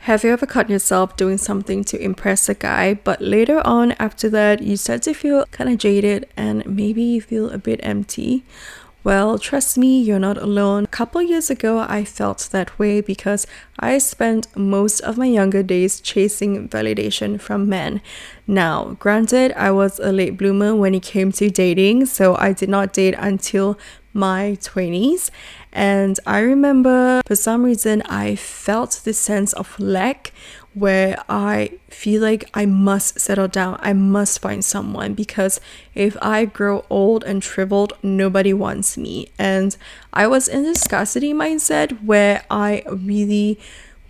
Have you ever caught yourself doing something to impress a guy, but later on after that, you start to feel kind of jaded and maybe you feel a bit empty? Well, trust me, you're not alone. A couple years ago, I felt that way because I spent most of my younger days chasing validation from men. Now, granted, I was a late bloomer when it came to dating, so I did not date until my 20s. And I remember for some reason I felt this sense of lack where I feel like I must settle down, I must find someone, because if I grow old and shriveled, nobody wants me. And I was in this scarcity mindset where I really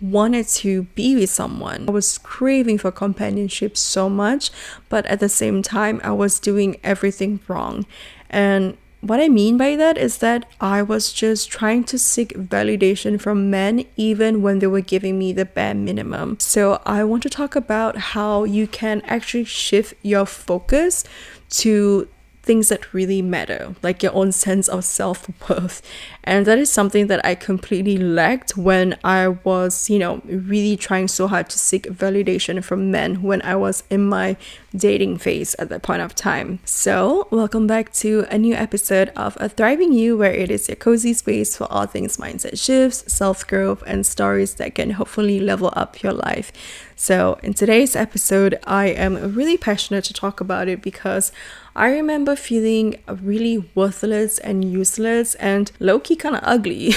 wanted to be with someone. I was craving for companionship so much, but at the same time, I was doing everything wrong. And what I mean by that is that I was just trying to seek validation from men even when they were giving me the bare minimum. So I want to talk about how you can actually shift your focus to things that really matter, like your own sense of self-worth. And that is something that I completely lacked when I was, really trying so hard to seek validation from men when I was in my dating phase at that point of time. So, welcome back to a new episode of A Thriving You, where it is your cozy space for all things mindset shifts, self-growth, and stories that can hopefully level up your life. So, in today's episode, I am really passionate to talk about it because I remember feeling really worthless and useless and low-key kind of ugly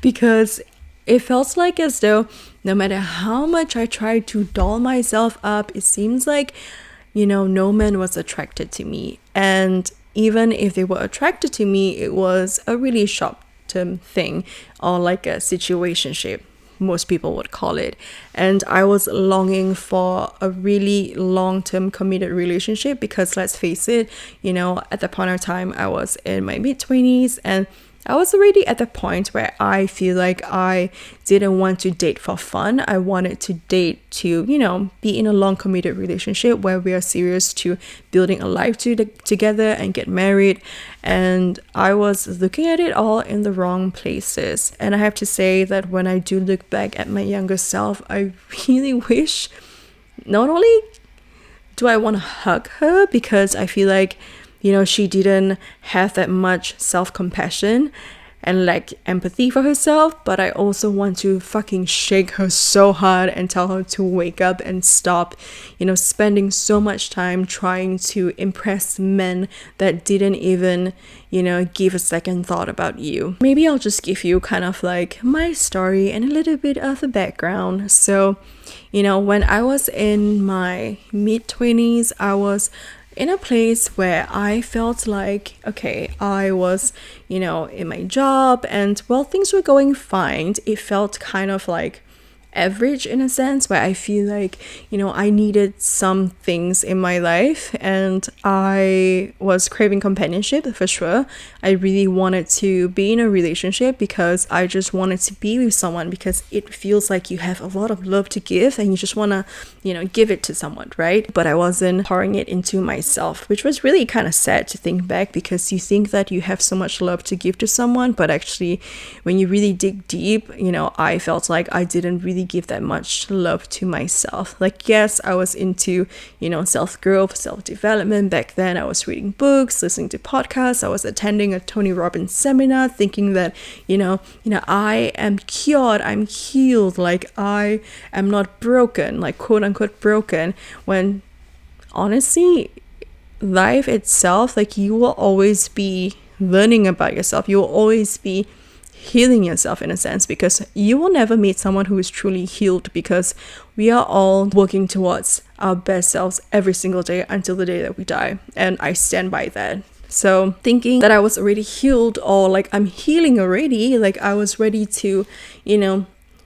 because it felt like as though no matter how much I tried to doll myself up, it seems like, no man was attracted to me. And even if they were attracted to me, it was a really short-term thing or like a situationship, most people would call it. And I was longing for a really long-term committed relationship because let's face it, at the point of time I was in my mid-20s and I was already at the point where I feel like I didn't want to date for fun. I wanted to date to, be in a long committed relationship where we are serious to building a life together and get married. And I was looking at it all in the wrong places. And I have to say that when I do look back at my younger self, I really wish not only do I want to hug her because I feel like she didn't have that much self-compassion and like empathy for herself, but I also want to fucking shake her so hard and tell her to wake up and stop, spending so much time trying to impress men that didn't even, give a second thought about you. Maybe I'll just give you kind of like my story and a little bit of a background. So, when I was in my mid-20s, I was in a place where I felt like, okay, I was, in my job and things were going fine. It felt kind of like average in a sense where I feel like, I needed some things in my life and I was craving companionship for sure. I really wanted to be in a relationship because I just wanted to be with someone because it feels like you have a lot of love to give and you just want to, give it to someone, right? But I wasn't pouring it into myself, which was really kind of sad to think back because you think that you have so much love to give to someone, but actually when you really dig deep, I felt like I didn't really give that much love to myself. Like, yes, I was into, self-growth, self-development. Back then, I was reading books, listening to podcasts. I was attending a Tony Robbins seminar thinking that, I am cured, I'm healed, like I am not broken, like quote unquote broken, when honestly, life itself, like you will always be learning about yourself. You will always be healing yourself in a sense because you will never meet someone who is truly healed because we are all working towards our best selves every single day until the day that we die. And I stand by that. So thinking that I was already healed or like I'm healing already, like I was ready to,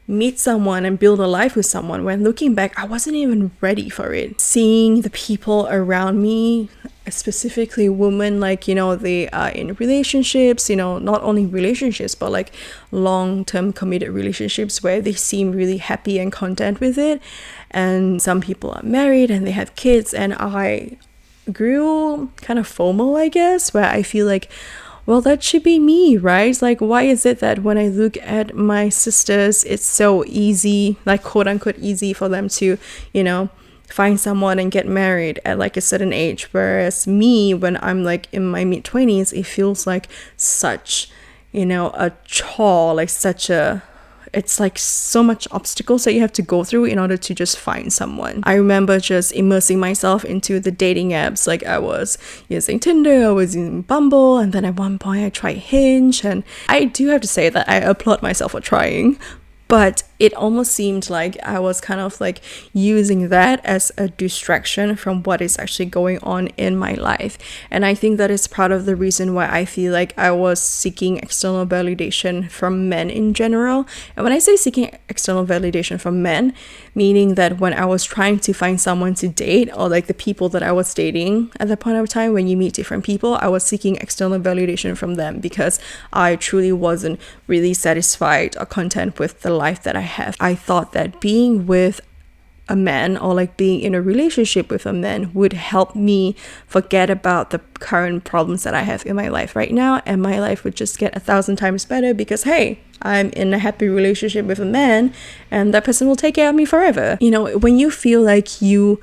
meet someone and build a life with someone, when looking back, I wasn't even ready for it. Seeing the people around me, specifically women, like, they are in relationships, not only relationships, but like long-term committed relationships where they seem really happy and content with it. And some people are married and they have kids, and I grew kind of FOMO, I guess, where I feel like, well, that should be me, right? It's like, why is it that when I look at my sisters, it's so easy, like quote unquote easy for them to, find someone and get married at like a certain age, whereas me, when I'm like in my mid-20s, it feels like such, a chore, like it's like so much obstacles that you have to go through in order to just find someone. I remember just immersing myself into the dating apps. Like, I was using Tinder, I was using Bumble, and then at one point I tried Hinge, and I do have to say that I applaud myself for trying. But it almost seemed like I was kind of like using that as a distraction from what is actually going on in my life. And I think that is part of the reason why I feel like I was seeking external validation from men in general. And when I say seeking external validation from men, meaning that when I was trying to find someone to date, or like the people that I was dating at that point of time, when you meet different people, I was seeking external validation from them because I truly wasn't really satisfied or content with the life that I have. I thought that being with a man, or like being in a relationship with a man, would help me forget about the current problems that I have in my life right now, and my life would just get 1,000 times better because, hey, I'm in a happy relationship with a man and that person will take care of me forever. When you feel like you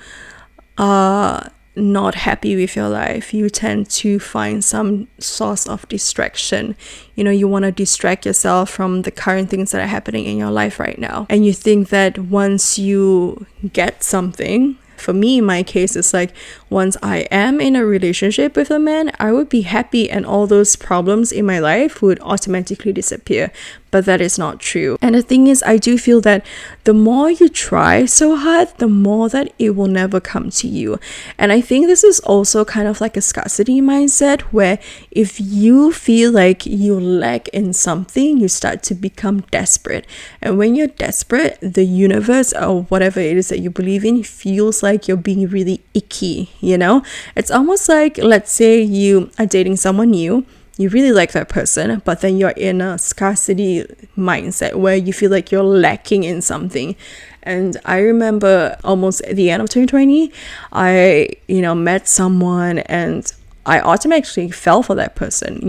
are not happy with your life, you tend to find some source of distraction. You want to distract yourself from the current things that are happening in your life right now. And you think that once you get something, for me, in my case, it's like once I am in a relationship with a man, I would be happy and all those problems in my life would automatically disappear. But that is not true. And the thing is, I do feel that the more you try so hard, the more that it will never come to you. And I think this is also kind of like a scarcity mindset, where if you feel like you lack in something, you start to become desperate. And when you're desperate, the universe or whatever it is that you believe in feels like you're being really icky, It's almost like, let's say you are dating someone new, you really like that person, but then you're in a scarcity mindset where you feel like you're lacking in something. And I remember almost at the end of 2020, I, met someone and I automatically fell for that person,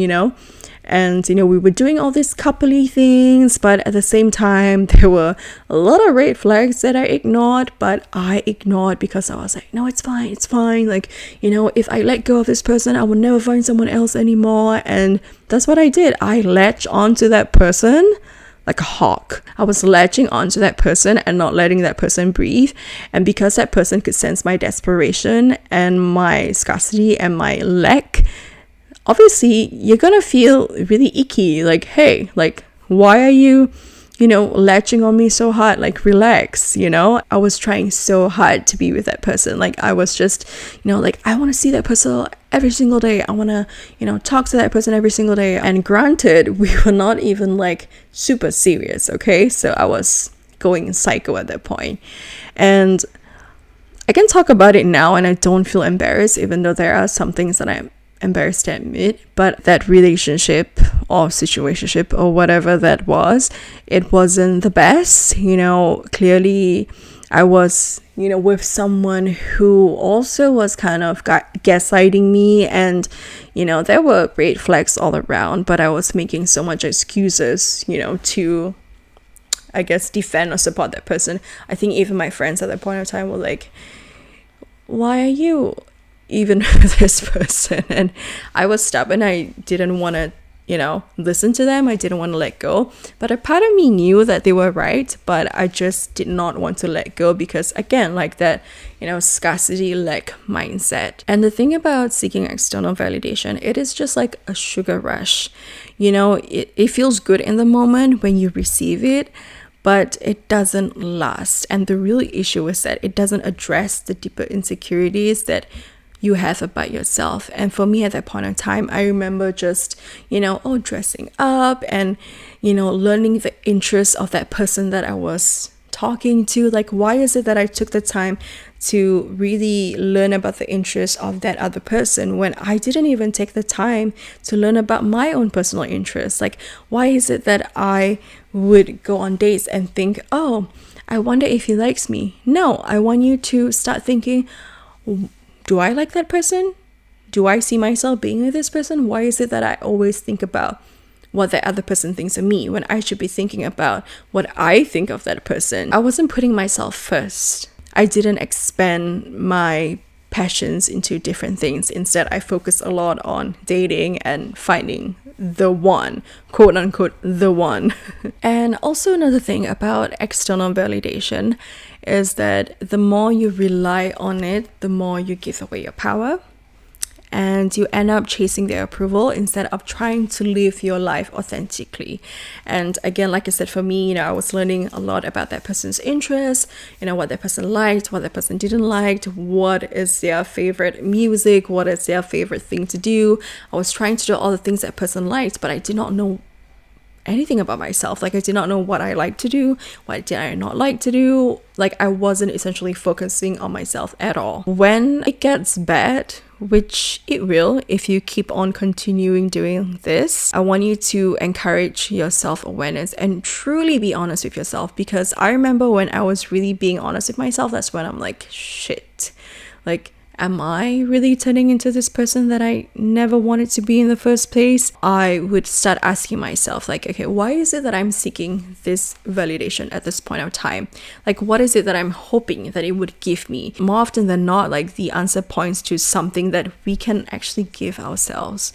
And, we were doing all these coupley things, but at the same time, there were a lot of red flags that I ignored, but I ignored because I was like, no, it's fine. Like, if I let go of this person, I will never find someone else anymore. And that's what I did. I latched onto that person like a hawk. I was latching onto that person and not letting that person breathe. And because that person could sense my desperation and my scarcity and my lack, obviously you're gonna feel really icky, like, hey, like, why are you latching on me so hard? Like, relax. I was trying so hard to be with that person. Like, I was just like, I want to see that person every single day. I want to talk to that person every single day. And granted, we were not even like super serious, okay? So I was going psycho at that point. And I can talk about it now and I don't feel embarrassed, even though there are some things that I'm embarrassed to admit. But that relationship or situationship or whatever that was, it wasn't the best. Clearly I was with someone who also was kind of gaslighting me, and there were red flags all around, but I was making so much excuses to, I guess, defend or support that person. I think even my friends at that point of time were like, why are you even with this person? And I was stubborn. I didn't want to listen to them. I didn't want to let go, but a part of me knew that they were right, but I just did not want to let go because, again, like that scarcity lack mindset. And the thing about seeking external validation, it is just like a sugar rush. It feels good in the moment when you receive it, but it doesn't last. And the real issue is that it doesn't address the deeper insecurities that you have about yourself. And for me at that point in time, I remember just, dressing up and, learning the interests of that person that I was talking to. Like, why is it that I took the time to really learn about the interests of that other person when I didn't even take the time to learn about my own personal interests? Like, why is it that I would go on dates and think, oh, I wonder if he likes me? No, I want you to start thinking, do I like that person? do I see myself being with this person? Why is it that I always think about what the other person thinks of me when I should be thinking about what I think of that person? I wasn't putting myself first. I didn't expand my passions into different things. Instead, I focused a lot on dating and finding the one, quote unquote, the one. And also another thing about external validation is that the more you rely on it, the more you give away your power. And you end up chasing their approval instead of trying to live your life authentically. And again, like I said, for me, I was learning a lot about that person's interests, what that person liked, what that person didn't like, what is their favorite music, what is their favorite thing to do. I was trying to do all the things that person liked, but I did not know anything about myself. Like, I did not know what I like to do, what did I not like to do. Like, I wasn't essentially focusing on myself at all. When it gets bad, which it will if you keep on continuing doing this, I want you to encourage your self-awareness and truly be honest with yourself, because I remember when I was really being honest with myself, that's when I'm like, shit, like, am I really turning into this person that I never wanted to be in the first place? I would start asking myself, like, okay, why is it that I'm seeking this validation at this point of time? Like, what is it that I'm hoping that it would give me? More often than not, like, the answer points to something that we can actually give ourselves.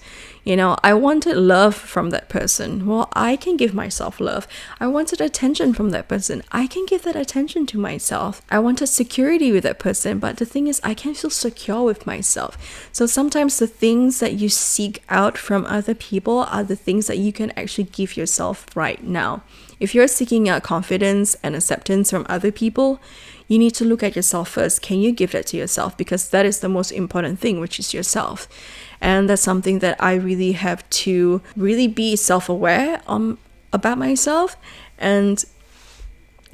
I wanted love from that person. Well, I can give myself love. I wanted attention from that person. I can give that attention to myself. I wanted security with that person, but the thing is, I can't feel secure with myself. So sometimes the things that you seek out from other people are the things that you can actually give yourself right now. If you're seeking out confidence and acceptance from other people, you need to look at yourself first. Can you give that to yourself? Because that is the most important thing, which is yourself. And that's something that I really have to really be self-aware about myself. And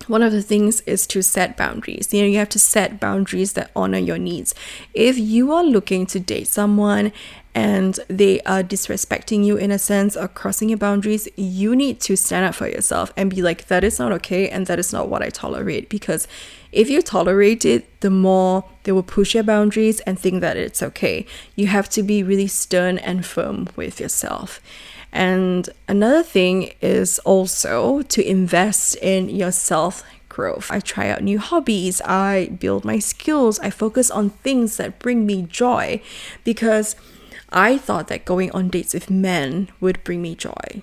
one of the things is to set boundaries. You have to set boundaries that honor your needs. If you are looking to date someone and they are disrespecting you in a sense or crossing your boundaries, you need to stand up for yourself and be like, that is not okay and that is not what I tolerate. Because if you tolerate it, the more they will push your boundaries and think that it's okay. You have to be really stern and firm with yourself. And another thing is also to invest in your self-growth. I try out new hobbies, I build my skills, I focus on things that bring me joy, because I thought that going on dates with men would bring me joy.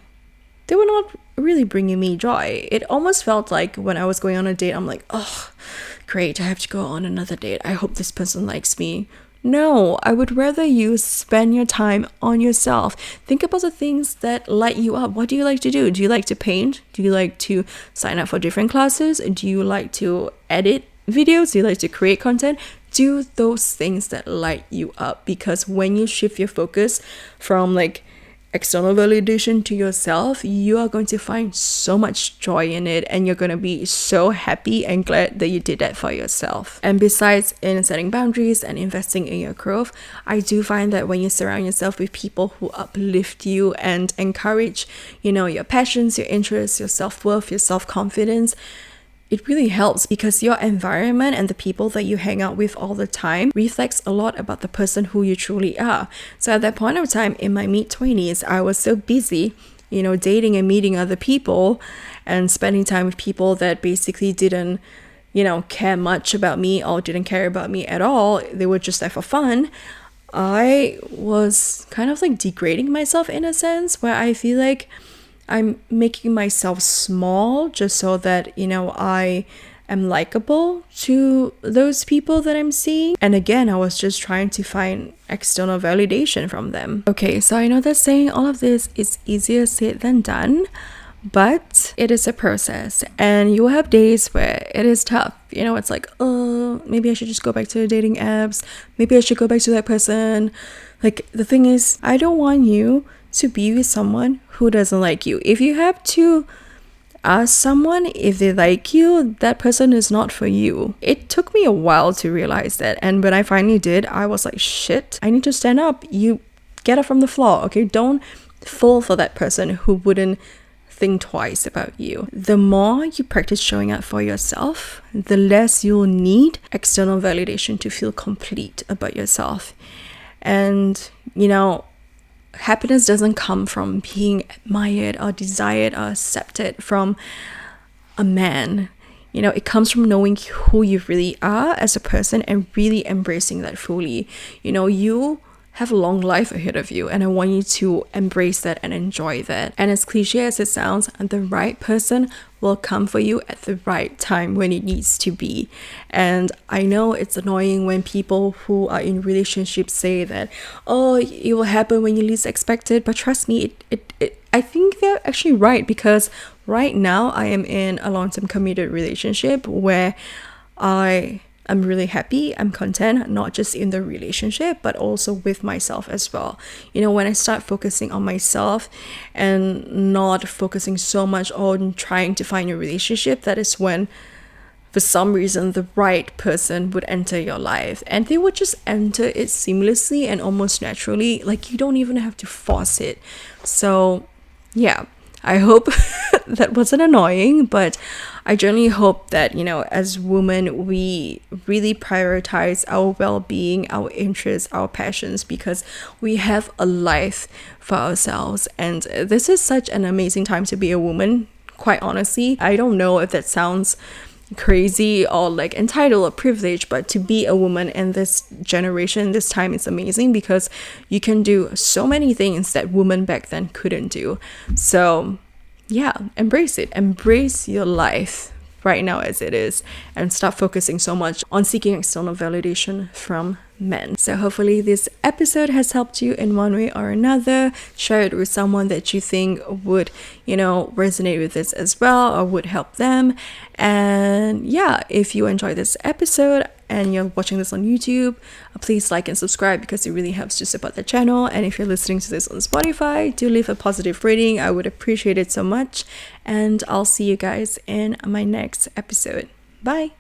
They were not really bringing me joy. It almost felt like when I was going on a date, I'm like, oh, great, I have to go on another date. I hope this person likes me. No, I would rather you spend your time on yourself. Think about the things that light you up. What do you like to do? Do you like to paint? Do you like to sign up for different classes? Do you like to edit videos? Do you like to create content? Do those things that light you up, because when you shift your focus from like external validation to yourself, you are going to find so much joy in it, and you're going to be so happy and glad that you did that for yourself. And besides in setting boundaries and investing in your growth, I do find that when you surround yourself with people who uplift you and encourage, your passions, your interests, your self-worth, your self-confidence, it really helps, because your environment and the people that you hang out with all the time reflects a lot about the person who you truly are. So at that point of time in my mid-20s, I was so busy, dating and meeting other people and spending time with people that basically didn't, care much about me or didn't care about me at all. They were just there for fun. I was kind of like degrading myself in a sense, where I feel like I'm making myself small just so that, I am likable to those people that I'm seeing. And again, I was just trying to find external validation from them. Okay, so I know that saying all of this is easier said than done, but it is a process, and you will have days where it is tough. It's like, oh, maybe I should just go back to the dating apps. Maybe I should go back to that person. Like, the thing is, I don't want you to be with someone who doesn't like you. If you have to ask someone if they like you, that person is not for you. It took me a while to realize that, and when I finally did, I was like, shit, I need to stand up. You get up from the floor, okay? Don't fall for that person who wouldn't think twice about you. The more you practice showing up for yourself, the less you'll need external validation to feel complete about yourself. And, you know, happiness doesn't come from being admired or desired or accepted from a man. You know, it comes from knowing who you really are as a person and really embracing that fully. You know, you have a long life ahead of you, and I want you to embrace that and enjoy that. And as cliche as it sounds, the right person will come for you at the right time when it needs to be. And I know it's annoying when people who are in relationships say that, oh, it will happen when you least expect it, but trust me, I think they're actually right, because right now I am in a long-term committed relationship where I'm really happy, I'm content, not just in the relationship, but also with myself as well. You know, when I start focusing on myself and not focusing so much on trying to find a relationship, that is when, for some reason, the right person would enter your life, and they would just enter it seamlessly and almost naturally. Like, you don't even have to force it. So, yeah. I hope that wasn't annoying, but I generally hope that, you know, as women, we really prioritize our well-being, our interests, our passions, because we have a life for ourselves. And this is such an amazing time to be a woman, quite honestly. I don't know if that sounds crazy or like entitled or privileged, but to be a woman in this generation, this time, is amazing, because you can do so many things that women back then couldn't do. So yeah, embrace it, embrace your life right now as it is, and stop focusing so much on seeking external validation from men. So hopefully this episode has helped you in one way or another. Share it with someone that you think would, you know, resonate with this as well, or would help them. And yeah, if you enjoyed this episode and you're watching this on YouTube, please like and subscribe, because it really helps to support the channel. And if you're listening to this on Spotify, do leave a positive rating. I would appreciate it so much. And I'll see you guys in my next episode. Bye.